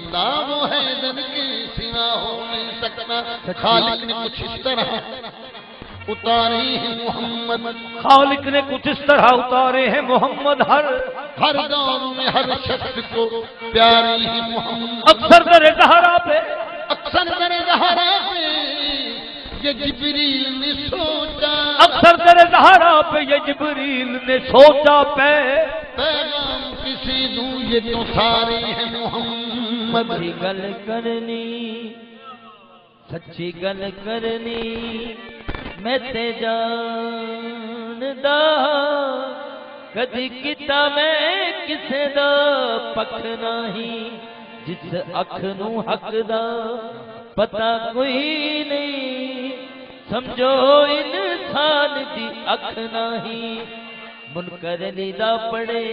बंदा वो हैदर के सिवा हो नहीं सकता। खालिक ने कुछ इस तरह उतारे हैं मोहम्मद, खालिक ने कुछ इस तरह उतारे हैं मोहम्मद। हर दौर में हर शख्स को प्यारे हैं मोहम्मद। अक्सर दर दहरा पे, अक्सर दर दहरा पे ये जिब्रील ने सोचा, अक्सर दर दहरा पे ये जिब्रील ने सोचा। पैगाम किसी दूं ये तो सारे हैं मोहम्मद। सच्ची गल करनी, सच्ची गल करनी मैं ते जानदा, कदी किता मैं किसे दा पख नहीं। जिस अख नू हक दा पता कोई नहीं, समझो इंसान दी अख नहीं। मुनकर दा पढ़े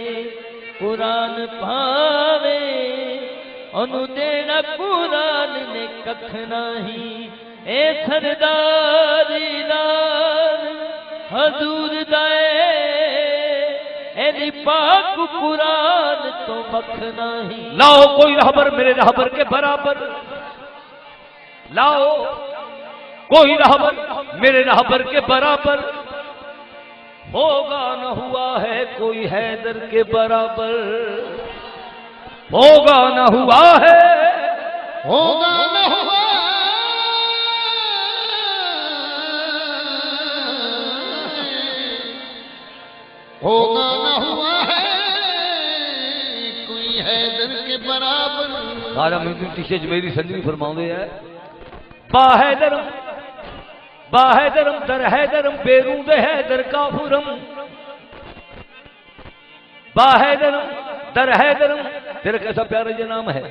कुरान भावे, ओनू देना कुरान ने कख नहीं। ए सरदारी लाल हजूर दाए, एनी पाक कुरान तो बख नहीं। लाओ कोई रहबर मेरे रहबर के बराबर, लाओ कोई रहबर मेरे रहबर के बराबर। होगा न हुआ है कोई हैदर के बराबर, होगा न हुआ है, होगा न हुआ होगा न हुआ है कोई हैदर के बराबर। सारा मुझे टीशे मेरी संजनी फरमाते है। बाहैदरम बाहैदरम दर हैदरम बेरूद हैदर काफुरम, बाहैदरम दर हैदरम। तेरा कैसा प्यारा ये नाम है,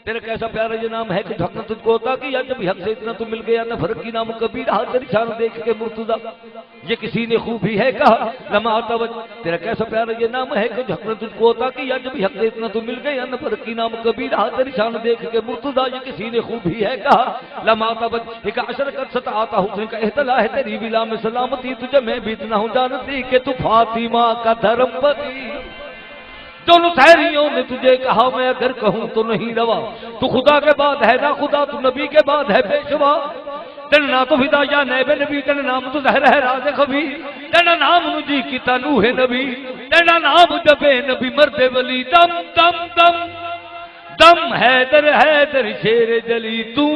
तेरा कैसा प्यारा ये नाम है कि धकना तुझको होता कि या जब हक से इतना तो मिल गया न फर्क की नाम कबीर। हाथ तेरी शान देख के मुर्तजा ये किसी ने खूबी है कहा लम्हा तवज। तेरा कैसा प्यारा ये नाम है कि धकना तुझको होता कि या जब हक से इतना तो मिल गया न फर्क की नाम कबीर। हाथ तेरी शान देख के मुर्तजा ये किसी ने खूबी है कहा लम्हा तवज। एक अशर कर सता आता हुस्न का एहतला है तेरी विला में सलामती। तुझे मैं भी इतना हूं जानती कि तू फातिमा का धर्मपति। दोनों सहरियों ने तुझे कहा मैं अगर कहूं तो नहीं रवा। तू खुदा के बाद है ना खुदा, तू नबी के बाद है पेशवा। तेरा ना तो फिदा या नैबे नबी, तेरा नाम तो जहर है राज खबी। तेरा नाम नुजी की तनू है नबी, तेरा नाम जबे नबी मर्दे वली। दम दम दम दम हैदर हैदर शेर जली। तू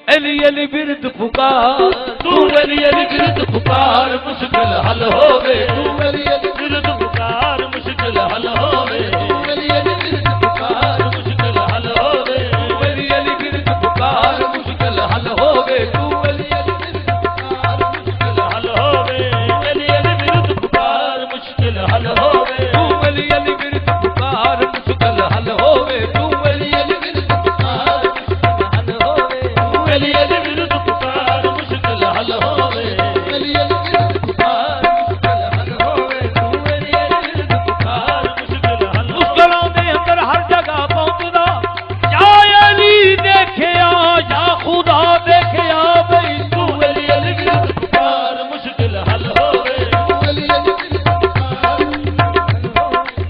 अली अली बिरद पुकार, तू अली अली बिरद पुकार मुश्किल हल हो गए। तू अली अली बिरद पुकार मुश्किल हल हो गए। तू अली अली बिरद पुकार मुश्किल हल हो गए। तू अली अली बिरद पुकार मुश्किल हल हो गए। तू अली अली बिरद पुकार मुश्किल हल हो गए। अली अली बिरद पुकार मुश्किल हल हो गए। तू अली अली बिरद पुकार मुश्किल हल हो गए। तू अली अली बिरद पुकार मुश्किल हल हो गए। तू अली अली बिरद पुकार मुश्किल हल हो गए। अली अली बिरद पुकार मुश्किल हल हो गए। तू अली अली बिरद पुकार मुश्किल हल हो गए। मुश्किलों के अंदर हर जगह पहुंचना, या अली देखे या खुदा देखे आ भाई। तू अली अली बिरद पुकार मुश्किल हल हो गए। तू अली अली बिरद पुकार,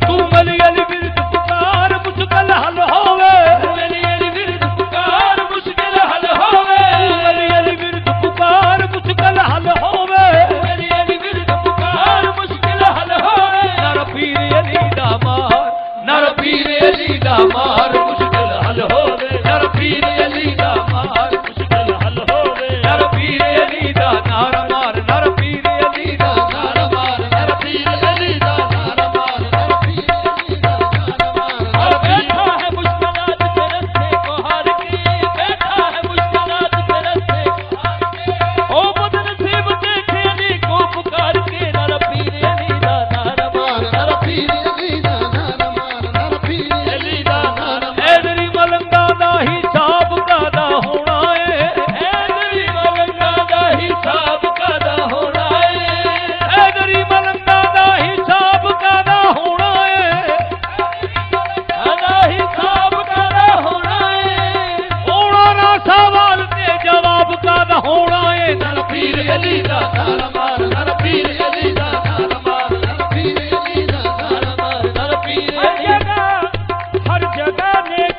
तू अली अली बिरद पुकार मुश्किल हल हो गए। तू अली अली बिरद पुकार मुश्किल हल हो गए। तू अली अली बिरद पुकार मुश्किल हल हो गए। तू अली अली बिरद पुकार मुश्किल हल हो गए। नर पीर अली दा मार, नर पीर अली दा मार मुश्किल हल हो गए। नर पीर अली दा मार मुश्किल हल हो गए। नर पीर अली दा नार मार, नर पीर अली दा नार मार, नर पीर अली दा नार मार, नर पीर अली दा नार मार। और बैठा है मुश्किलात के रस्ते को हार के, बैठा है मुश्किलात के रस्ते को हार के। ओ बदनसीब देखे अली को पुकार के। नर पीर अली दा नार मार, नर पीर अली दा नार मार, नर पीर अली दा नार मार। हैदरी मलंगा दा हिसाब कादा होना है। हैदरी मलंगा दा हिसाब कादा होना है। हैदरी मलंगा दा हिसाब कादा होना है। कादा हिसाब कादा होना है। होना ना सवाल ते जवाब कादा होना है। नर पीर अली दा नार मार, नर पीर अली दा नार मार, नर पीर अली दा नार मार, नर पीर अली दा। हर जगह नेक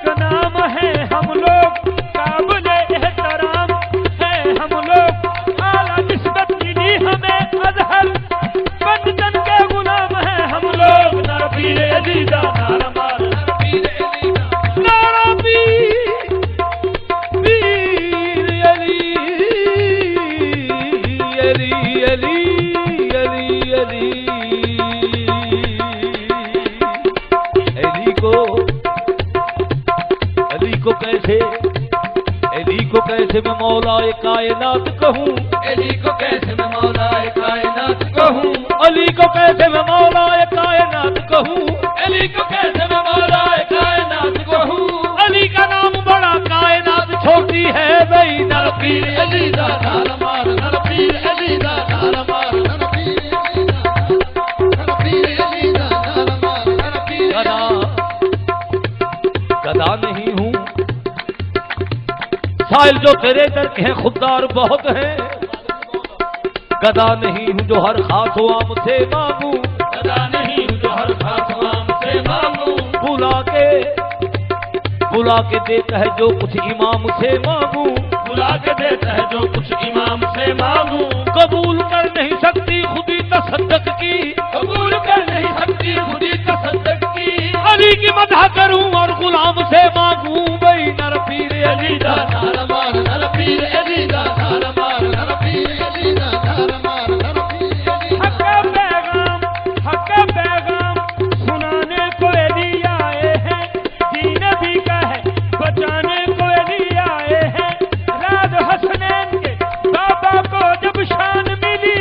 को कैसे मैं मौला कायनात कहूँ, अली को कैसे मैं मौला कायनात कहूँ, अली को कैसे मैं मौला कायनात कहूँ, अली को कैसे मैं मौला कायनात कहूँ। अली का नाम बड़ा कायनात छोटी है भाई नर पीर अली दा नाल मार, नर पीर अली दा नाल मार, नर पीर अली दा नाल, नर पीर अली दा नाल मार, नर पीर गदा नहीं हूँ साहिल जो तेरे दर के हैं खुददार बहुत हैं, गदा नहीं हूँ जो हर खास आम से मांगू, गदा नहीं हूँ जो हर खास आम से मांगू, बुला के देता है जो कुछ इमाम से मांगू, बुला के देता है जो कुछ इमाम से मांगू। कबूल कर नहीं सकती खुदी तसद्दक की, कबूल कर नहीं सकती खुदी तसद्दक की, अली की मदह करूं और गुलाम से मांगू भाई नर पीर अली दा नाल मार, नर पीर अली दा नाल मार, नर पीर अली दा नाल मार, नर पीर अली हक पैगाम सुनाने को अली आए हैं, दीन भी का है बचाने को अली आए हैं। राज हसनैन के बाबा को जब शान मिली,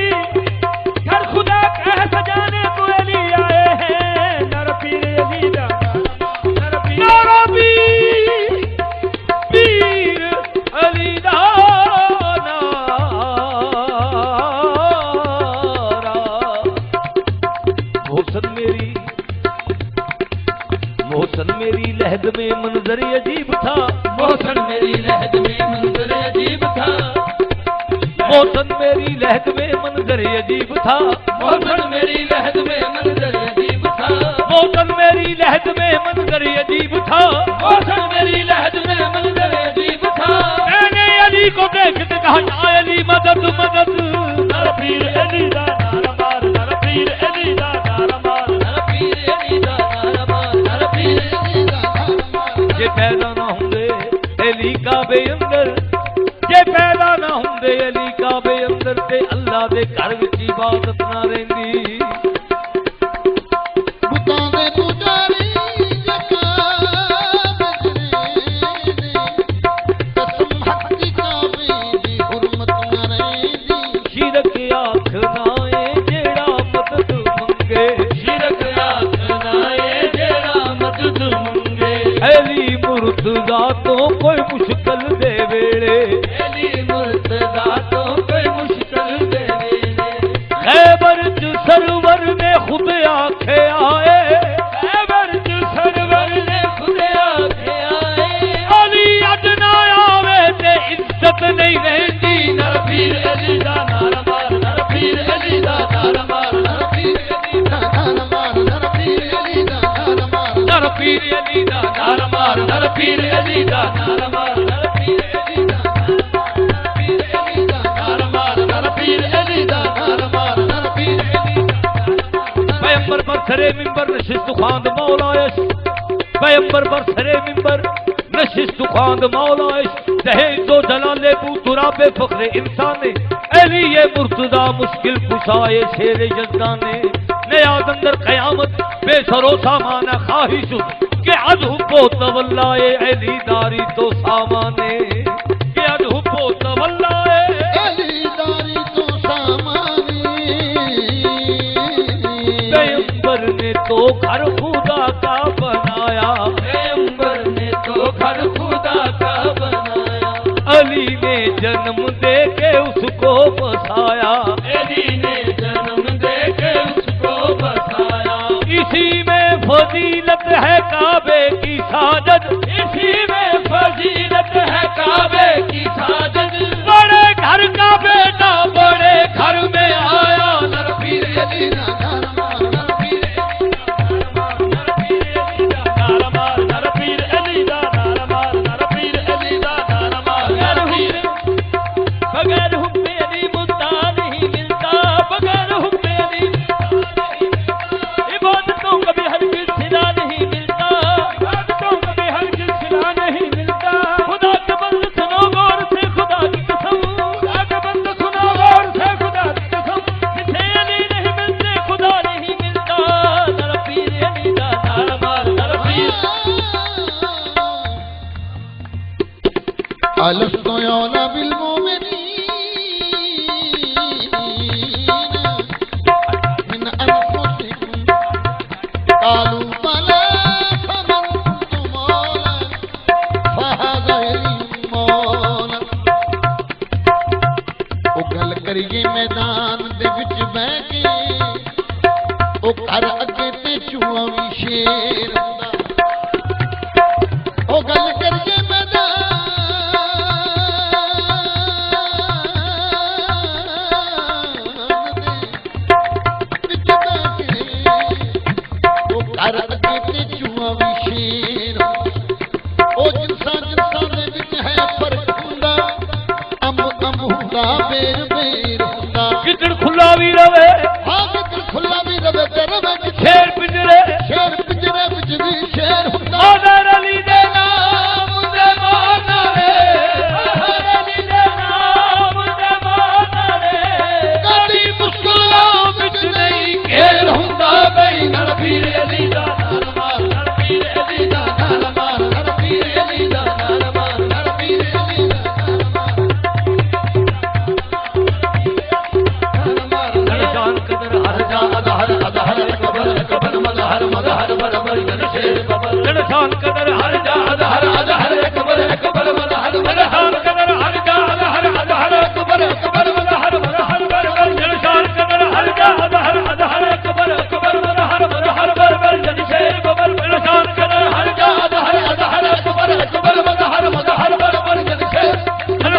घर खुदा कह सजाने को अली आए हैं। नर पीर अली दा, नर पीर पीर अली दाना मोहसन मेरी लहद में मंजर अजीब था, मोहसन मेरी लहद में मंजर अजीब था, मोहसन मेरी लहद में मंजर अजीब था, मोहसन मेरी लहद में मंजर अजीब था, मोहसन मेरी लहद में मंजर अजीब था, मोहसन मेरी लहद में मंजर अजीब था। मैंने अली को देखते कहा या अली मदद मदद, नर पीर अली दा नाल मार, नर पीर अली दा नाल मार, नर पीर अली दा नाल मार, नर पीर अली दा नाल मार। जे पैदा ना होंदे अली काबे अंदर, जे पैदा ना होंदे अली काबे अंदर ते अल्लाह दे घर विच इबादत ना रहिंदी। बुतां दे पुजारी कसम हक दी काबे दी हुरमत ना रहिंदी। शिरक आख नाए जेड़ा मदद मंगे, शिरक आख नाए जेड़ा मदद मंगे, अली मुर्तजा तो कोई मुश्किल दे वेले, अली मुर्तजा तो कोई मुश्किल दे वेले। खैबर च सरवर ने खुद आखे आए, खैबर च सरवर ने खुद आखे आए, अली अदना आवे ते इज्जत नहीं रहंदी। नर पीर अली दा नाल मार, नर पीर अली दा नाल मार, नर पीर अली दा नाल मार, नर पीर अली दा नाल मार, नर पीर अली दा नाल मार, नर पीर अली दा नाल मार, नर पीर अली दा नाल मार, नर पीर अली दा नाल मार, नर पीर अली दा नाल मार, नर पीर अली दा नाल मार। पैगंबर पर सरे मिंबर नशिस्त खांद मौलायश, पैगंबर पर सरे मिंबर नशिस्त खांद मौलायश, दहेज दो जलाले बू तुराबे फखरे इंसाने, अली ये मुर्तजा मुश्किल कुशाए शेर यज़दाने। नियाज़ अंदर क़यामत बेसरो सामाना ख्वाहिश के अजहुब्बो तवल्लाए अली दारी तो सामाने, के अजहुब्बो तवल्लाए अली दारी तो सामानी। पैगंबर ने तो घर खुदा का बनाया, पैगंबर ने तो घर खुदा का बनाया, अली ने जन्म दे के उसको बसाया, अली ने जन्म दे के उसको बसाया। इसी में फजीलत है काबे की साजद, इसी में फजीलत है काबे की साजद, बड़े घर का बेटा बड़े घर में आया। नर पीर अली दा नाल मार, नर पीर अली दा नाल मार, नर पीर अली दा नाल मार, नर पीर अली दा नाल मार, नर पीर अली दा नाल मार। बगैर हुक्म अली मुद्दा नहीं मिलता, बगैर हुक्म अली इबादतों का भी हरगिज़ सिला नहीं मिलता, इबादतों का भी हरगिज़ अलस्तु औला बिल मोमिनीन मिन अनफुसिकुम कालू बला फमंतु मौला फहज़ा मौला। ओ गल करिए मैदान दे विच बह के, ओ घर अगे ते चूहा भी शेर हुंदा। ओ गल करिए घर अगे ते चूहा भी शेर। ओ जिनसा दे विच है फर्क हुंदा, अंब हुंदा बेर बेर हुंदा। गिदड़ खुला भी रवे, हाँ गिदड़ खुला भी रवे ते रवे शेर पिंजरे विच भी शेर हुंदा। हैदर अली दे नाम दे माना रे, हैदर अली दे नाम दे माना रे, कदी मुश्किलां विच नहीं घेर हुंदा बई नल पीर अली दा नाल मार, नल पीर अली दा नाल मार, नल पीर अली दा नाल मार, नल पीर अली दा नाल मार। जान कदर हर जा अदहर अदहर कबर कबर मदहर मदहर बरबर जन शेर बबर। जान कदर हर जा अदहर अदहर कबर कबर मदहर मदहर कदर हर जा अदहर अदहर कबर कबर मदहर मदहर बरबर जन शान कदर हर जा अदहर अदहर कबर कबर मदहर मदहर बरबर जन शेर बबर। शान कदर हर जा अदहर अदहर कबर कबर मदहर मदहर बरबर जन शेर।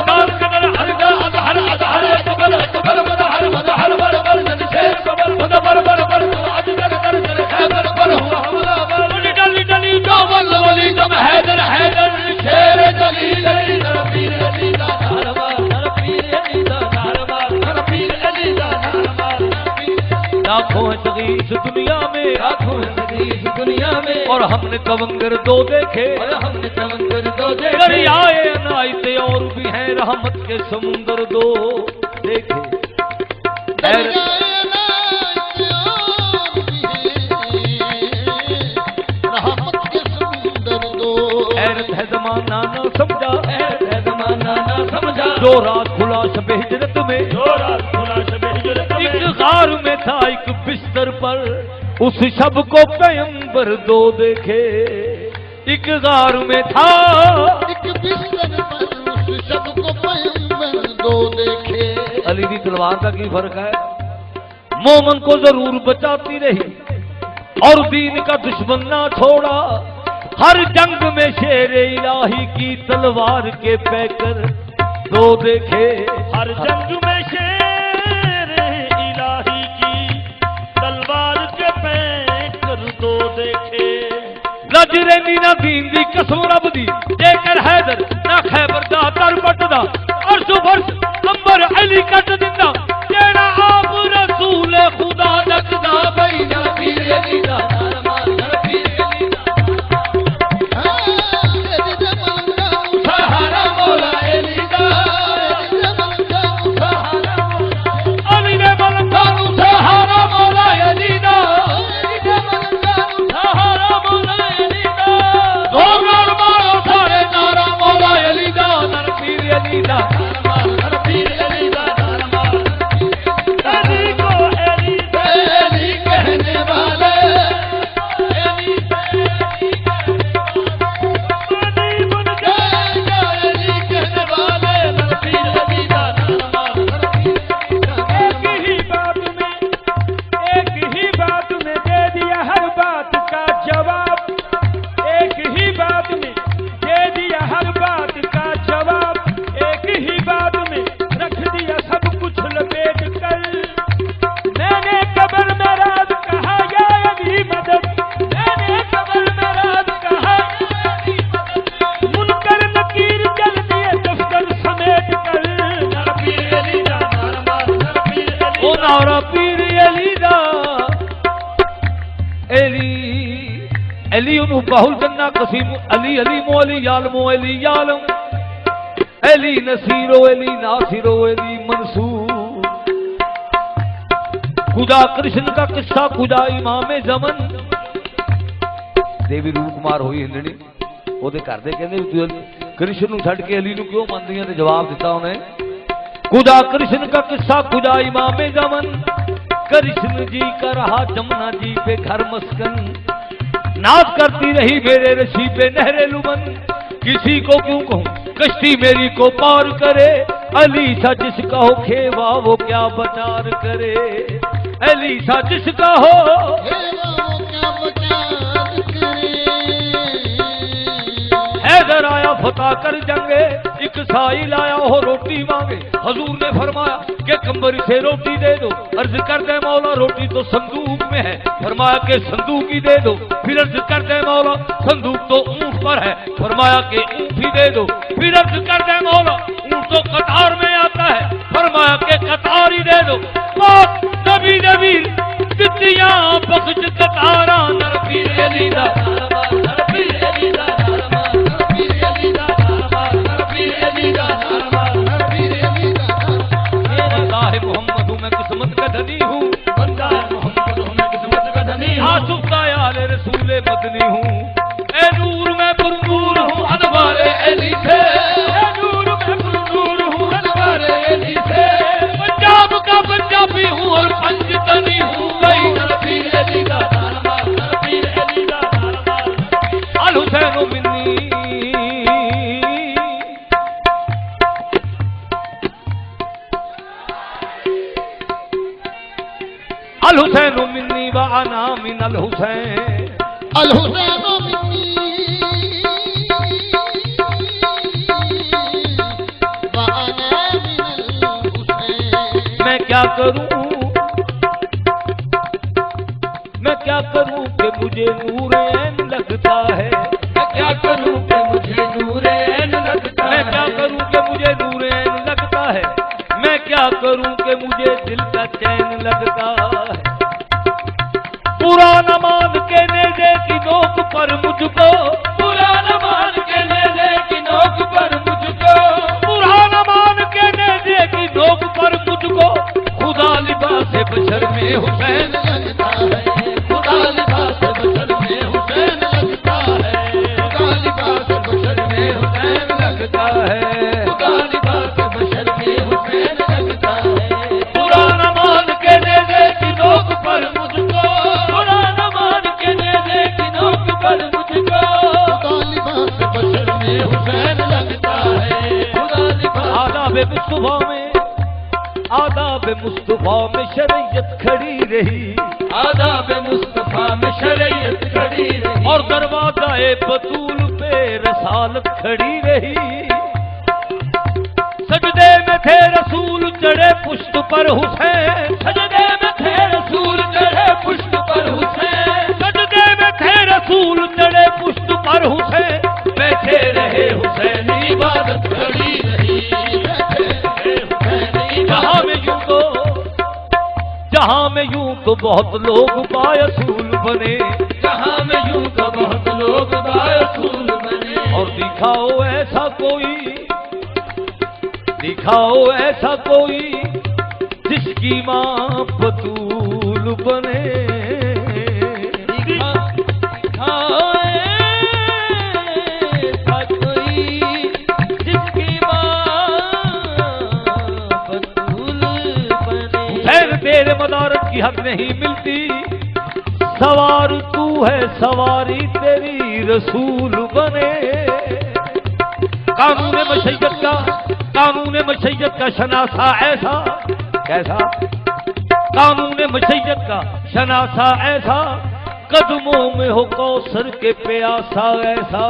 शान कदर हर जा अदहर अदहर कबर कबर मदहर मदहर बरबर जन शेर बबर बबर बरबर आज तक कर जन खैबर पर हुआ हमला बली डली डली जो वल वली तुम हैदर हैदर शेर जलील अली नर पीर अली दा नाल मार, नर पीर अली दा नाल मार, नर पीर अली दा नाल मार। लाखों हैं सगीस दुनिया में, लाखों हैं सगीस दुनिया में, और हमने कवंगर दो देखे, और हमने कवंगर दो देखे। दरियाए अनायत और भी हैं रहमत के समुंदर दो देखे। हैरत है जमाना ना समझा, हैरत है जमाना ना समझा, जो रात खुला शब हिजरत में, जो रात खुला शब हिजरत में, एक गार में था एक बिस्तर पर उस शब को पैगंबर दो देखे। एक गार में था एक बिस्तर पर उस शब को पैगंबर दो देखे। अली की तलवार का की फर्क है, मोमन को जरूर बचाती रही और दीन का दुश्मन ना छोड़ा। हर जंग में शेर इलाही की तलवार के पैकर दो देखे। हर जंग में शेर इलाही की तलवार के पैकर दो देखे। लजरेनी ना दीन दी कसम रब दी जेकर हैदर ना खैबर दा दर पटदा अर्श वर्ष अंबर अली कट दिंदा जेड़ा आप रसूल खुदा दकदा बई ना पीर अली दा नाल मार, ना पीर अली दा सहारा मौला अली दा, अली ने मलंगानू सहारा मौला अली दा, सहारा मौला अली दा, गोबर मारो सारे नारा मौला अली दा, नर पीर अली दा नाल मार, नर पीर अली दा नाल मार। अली को अली अली कहने वाले, अली बन अली कहने वाले, नर पीर अली दा नाल मार, नर पीर अली दा नाल मार। एक ही बात में दे दिया हर बात का जवाब, एक ही बात में दे दिया हर बात का जवाब, एक ही बात में रख दिया सब कुछ लपेट कर। मैंने कब्र में राज कहा या अली मदद, मैंने कब्र में राज कहा या अली मदद, मुनकर नकीर जल दिए दफ्तर समेट कर। नर पीर अली दा नाल मार, नर पीर अली ओ नारा पीर अली दा अली अली उन्हू बहुल जन्ना कसीम अली अली मो अली यालमो अली यालम अली नसीरो अली नासिरो अली मंसूर। खुदा कृष्ण का किस्सा खुदा इमाम जमन देवी रूप कुमार हुई हिंदनी ओदे घर दे कहंदे कृष्ण नूं छड़ के अली नूं क्यों मनदी है? ते जवाब दिता उन्हें, खुदा कृष्ण का किस्सा खुदा इमामे जमन, कृष्ण जी का रहा जमुना जी पे घर मस्कन, नाच करती रही मेरे रशी पे नहरे लुबन, किसी को क्यों कहूं कश्ती मेरी को पार करे, अली सा जिसका हो खेवा वो क्या बचार करे, अली सा जिसका हो हैदर आया फता कर जंगे, एक साई लाया हो रोटी मांगे, हजूर ने फरमाया कि कंबरी से रोटी दे दो, अर्ज कर दे मौला रोटी तो संदूक में है, फरमाया कि संदूक ही दे दो, फिर अर्ज कर दे मौला संदूक तो ऊंट पर है, फरमाया कि ऊंट ही दे दो, फिर अर्ज कर दे मौला ऊंट तो कतार में आता है, फरमाया कि कतार ही दे दो, नबी नबी तितियां बख्श कतारा नरपीर अली दा नरपीर अली दा मोहम्मद हूँ मैं किस्मत का धनी हूँ, बंदा मोहम्मद हूँ मैं किस्मत का धनी हूँ, आसुफ्ता यार रसूले मदनी हूँ, ए नूर मैं पुरनूर हूँ अनवारे अली से, ए नूर मैं पुरनूर हूँ अनवारे अली से, पंजाब का पंजाबी हूँ और पंजतनी हूँ, वही नरपीर अली दा नरपीर अली दा अल हुसैन मिन्नी अल हुसैन मिन्नी व अना मिन अल हुसैन, अल हुसैन मिन्नी व अना मिन अल हुसैन, मैं क्या करूं कि मुझे नूर ऐन लगता है, मैं क्या करूं कि मुझे नूर ऐन लगता है, मैं क्या करूं कि मुझे नूर ऐन लगता है, मैं क्या करूं कि मुझे दिल का चैन लगता है, बुरा न मान के नेज़े की नोक पर मुझको, बुरा न मान के नेज़े की नोक पर मुझको, बुरा न मान के नेज़े की नोक पर मुझको, खुदा लिबास बशर में हुसैन लगता है, खुदा लिबास बशर में हुसैन लगता है, खुदा लिबास बशर में हुसैन लगता है, खुदा लिबास बशर में हुसैन लगता है, बुरा न मान के नेज़े की नोक पर मुझको, खुदा लिबास बशर में हुसैन लगता है, खुदा लिबास आदाब मुस्तफा में शरीयत खड़ी रही, आदाब मुस्तफा में शरीयत खड़ी रही, और दरवाज़ा-ए बतूल पे रसालत खड़ी रही, सजदे में थे रसूल चढ़े पुष्ट पर हुसैन, सजदे में थे रसूल चढ़े पुष्ट पर हुसैन, सजदे में थे रसूल चढ़े पुष्ट पर हुसैन, बैठे रहे हुसैन इबादत खड़ी रही, जहां में यूं तो बहुत लोग बायसूल बने, जहां में यूं तो बहुत लोग बायसूल बने, और दिखाओ ऐसा कोई जिसकी मां बतूल बने, दिखाओ ऐसा कोई जिसकी मां बतूल बने, खैर तेरे मदारत की हक नहीं मिलती, सवार तू है सवारी तेरी रसूल बने, कानून मशैयत का शनासा ऐसा कैसा, कानून मशैयत का शनासा ऐसा, कदमों में हो कौसर के प्यासा ऐसा,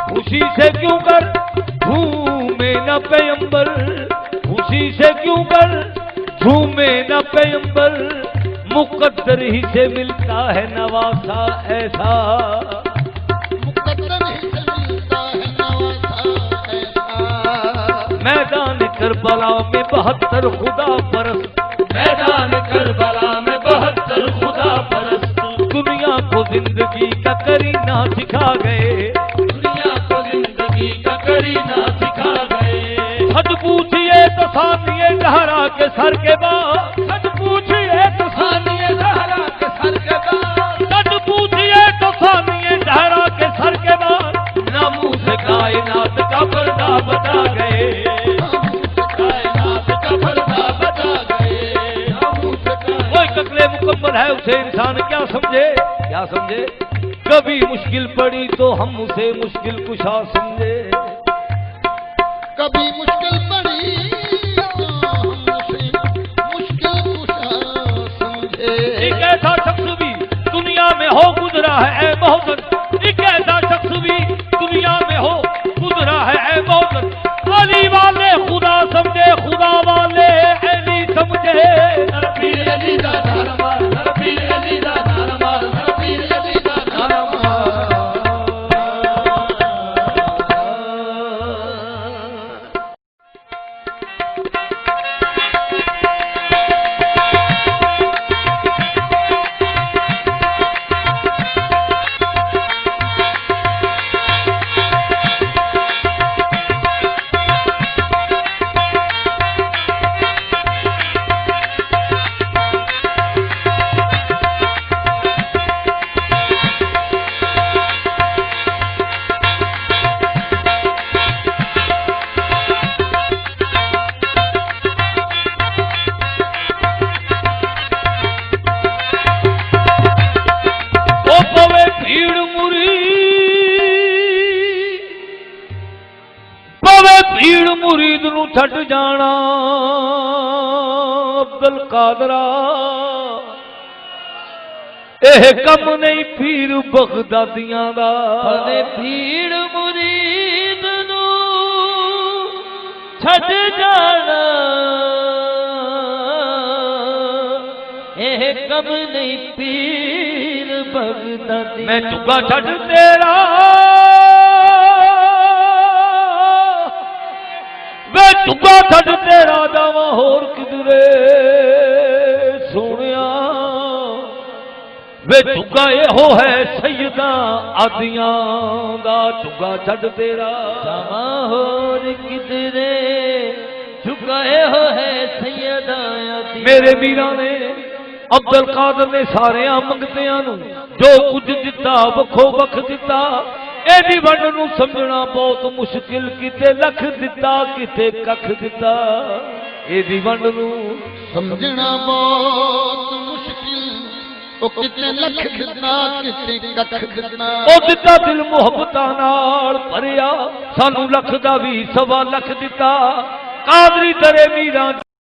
खुशी से क्यों कर झूमे न पैगंबर, खुशी से क्यों कर झूमे न पैगंबर, मुकद्दर ही से मिलता है नवासा ऐसा, मुकद्दर ही से मिलता है नवासा ऐसा, मैदान करबला में 72 खुदा परस्त, मैदान करबला में 72 खुदा परस्त, दुनिया को जिंदगी का करीना सिखा गए, दुनिया को जिंदगी का करीना सिखा गए, सच पूछिए तो सानिए जहरा के सर के बाद, सच पूछिए तो सानिए ज़हरा के सर के बाद, सच पूछिए तो सानिए जहरा के सर के बाद, नामूस कायनात इंसान क्या समझे, क्या समझे? कभी मुश्किल पड़ी तो हम उसे मुश्किल कुशा समझे। कभी मुश्किल पड़ी तो हम उसे मुश्किल कुशा समझे। एक ऐसा शख्स भी दुनिया में हो गुजरा है ऐ मोहब्बत, एक ऐसा शख्स भी दुनिया में हो गुजरा है ऐ मोहब्बत। अली वाले खुदा समझे, खुदा वाले अली समझे। नर पीर अली दा नारा मार, नर पीर अली दा नारा मार, नर पीर अली दा नारा मार। भीड़ मुरीद नू छट जाना अब्दुल कादरा, एह कम नहीं पीर बगदादियां दा। भीड़ मुरीद नू छट जाना एह कम नहीं पीर बगदादी। मैं चुका छट तेरा वे चुका छट तेरा जावा होर किधरे सोनिया। वे चुका हो है सैयदा आदियां दा, चुका छट तेरा जावा होर किधरे चुका हो है सैयदा आदियां। मेरे मीरा ने अब्दुल कादर ने सारे मंगतियां नू जो कुछ दिता वखो वख दिता। एदी वंड नू समझना बहुत मुश्किल, किते लख दिता किते कख दिता। एदी वंड नू समझना बहुत मुश्किल, ओ किते लख दिता किते कख दिता। ओ दिता दिल मुहब्बतां नाल भरिया, सानू लख दा भी सवा लख दिता। कादरी दरे मीरा